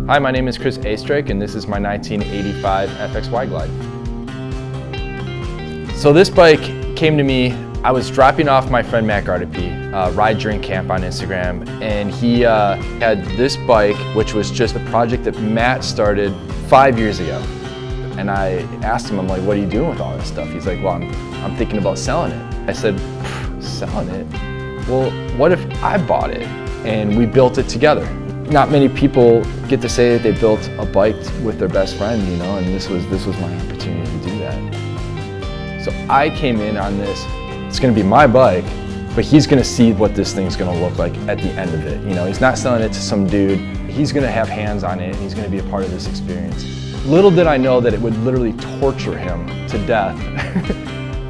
Hi, my name is Oestreich, and this is my 1985 FXWG Glide. So this bike came to me. I was dropping off my friend Matt Gardapi, Ride Drink Camp on Instagram, and he had this bike, which was just a project that Matt started 5 years ago. And I asked him, I'm like, what are you doing with all this stuff? He's like, well, I'm thinking about selling it. I said, selling it? Well, what if I bought it and we built it together? Not many people get to say that they built a bike with their best friend, you know, and this was my opportunity to do that. So I came in on this, it's gonna be my bike, but he's gonna see what this thing's gonna look like at the end of it. You know, he's not selling it to some dude, he's gonna have hands on it, and he's gonna be a part of this experience. Little did I know that it would literally torture him to death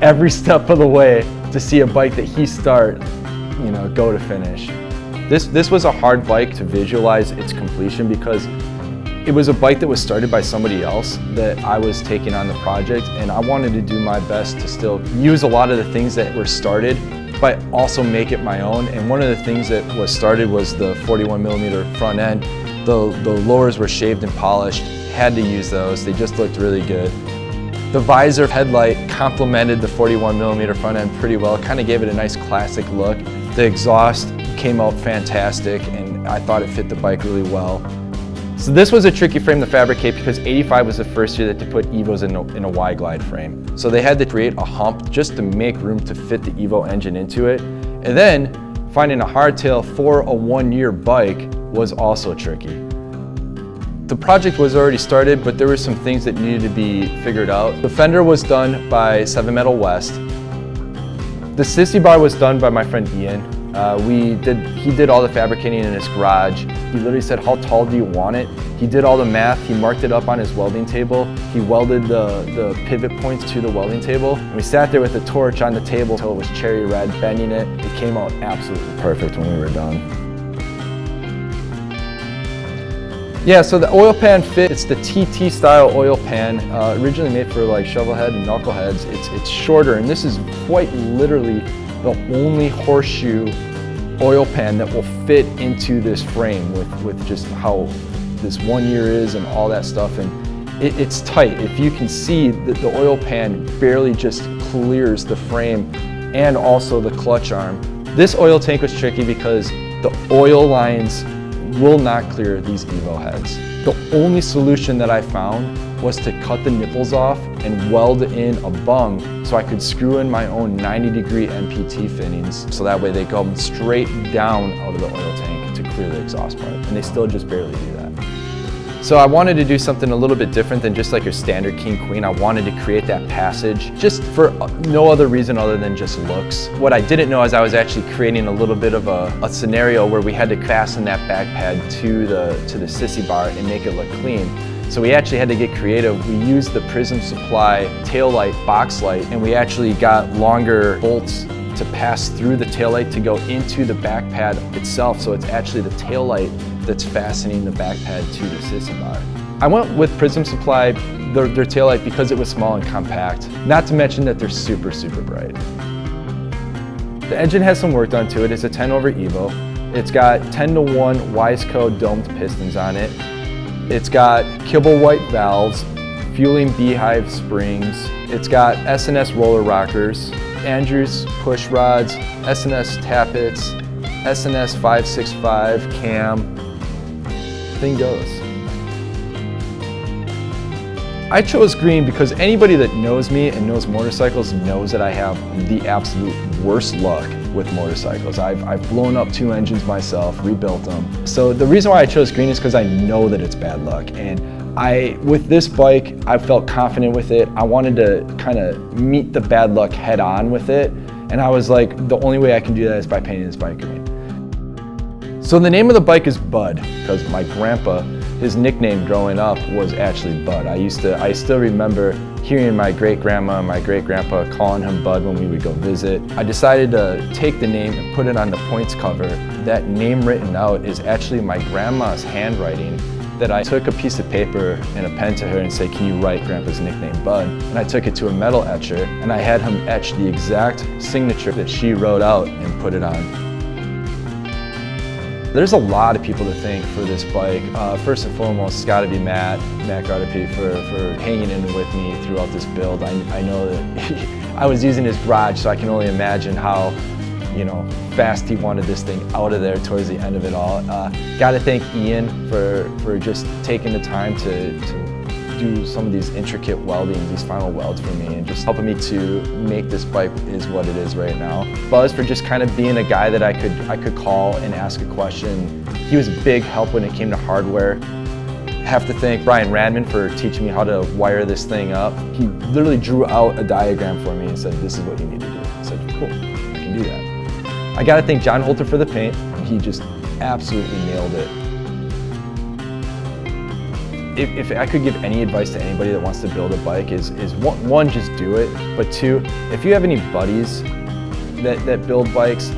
every step of the way to see a bike that he start, you know, go to finish. This was a hard bike to visualize its completion because it was a bike that was started by somebody else that I was taking on the project, and I wanted to do my best to still use a lot of the things that were started, but also make it my own. And one of the things that was started was the 41mm front end. The lowers were shaved and polished, had to use those, they just looked really good. The visor headlight complemented the 41mm front end pretty well, kind of gave it a nice classic look. The exhaust came out fantastic, and I thought it fit the bike really well. So this was a tricky frame to fabricate because 85 was the first year that they put Evos in a Y Glide frame. So they had to create a hump just to make room to fit the Evo engine into it. And then finding a hardtail for a 1-year bike was also tricky. The project was already started, but there were some things that needed to be figured out. The fender was done by 7 Metal West. The sissy bar was done by my friend Ian. He did all the fabricating in his garage. He literally said, how tall do you want it? He did all the math, he marked it up on his welding table. He welded the pivot points to the welding table. And we sat there with the torch on the table until it was cherry red, bending it. It came out absolutely perfect when we were done. Yeah, so the oil pan fit, it's the TT style oil pan, originally made for like shovel head and knuckleheads. It's shorter, and this is quite literally the only horseshoe oil pan that will fit into this frame with just how this 1 year is and all that stuff. And it's tight. If you can see that the oil pan barely just clears the frame and also the clutch arm. This oil tank was tricky because the oil lines will not clear these Evo heads. The only solution that I found was to cut the nipples off and weld in a bung so I could screw in my own 90-degree MPT fittings so that way they come straight down out of the oil tank to clear the exhaust pipe, and they still just barely do that. So I wanted to do something a little bit different than just like your standard King Queen. I wanted to create that passage just for no other reason other than just looks. What I didn't know is I was actually creating a little bit of a scenario where we had to fasten that back pad to the sissy bar and make it look clean. So we actually had to get creative. We used the Prism Supply taillight box light, and we actually got longer bolts to pass through the taillight to go into the back pad itself. So it's actually the taillight that's fastening the back pad to the sissy bar. I went with Prism Supply, their taillight, because it was small and compact. Not to mention that they're super, super bright. The engine has some work done to it. It's a 10 over Evo. It's got 10-to-1 Wiseco domed pistons on it. It's got Kibble white valves, fueling beehive springs. It's got S&S roller rockers, Andrews push rods, S&S tappets, S&S 565 cam. Thing goes. I chose green because anybody that knows me and knows motorcycles knows that I have the absolute worst luck with motorcycles. I've blown up 2 engines myself, rebuilt them. So the reason why I chose green is because I know that it's bad luck. And with this bike, I felt confident with it. I wanted to kind of meet the bad luck head on with it. And I was like, the only way I can do that is by painting this bike green. So the name of the bike is Bud, because my grandpa, his nickname growing up was actually Bud. I still remember hearing my great-grandma and my great-grandpa calling him Bud when we would go visit. I decided to take the name and put it on the points cover. That name written out is actually my grandma's handwriting, that I took a piece of paper and a pen to her and said, can you write Grandpa's nickname Bud? And I took it to a metal etcher and I had him etch the exact signature that she wrote out and put it on. There's a lot of people to thank for this bike. First and foremost, it's got to be Matt Gardapi for hanging in with me throughout this build. I know that I was using his garage, so I can only imagine how fast he wanted this thing out of there towards the end of it all. Got to thank Ian for just taking the time to do some of these intricate welding, these final welds for me, and just helping me to make this bike is what it is right now. Buzz for just kind of being a guy that I could call and ask a question. He was a big help when it came to hardware. Have to thank Brian Radman for teaching me how to wire this thing up. He literally drew out a diagram for me and said, this is what you need to do. I said, cool, I can do that. I gotta thank John Holter for the paint. He just absolutely nailed it. If I could give any advice to anybody that wants to build a bike is one, just do it. But two, if you have any buddies that build bikes,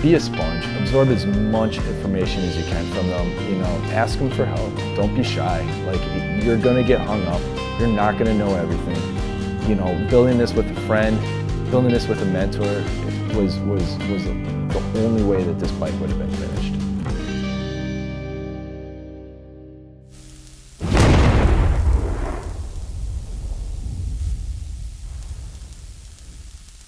be a sponge. Absorb as much information as you can from them. Ask them for help. Don't be shy. Like, you're gonna get hung up. You're not gonna know everything. Building this with a friend, building this with a mentor was the only way that this bike would have been finished.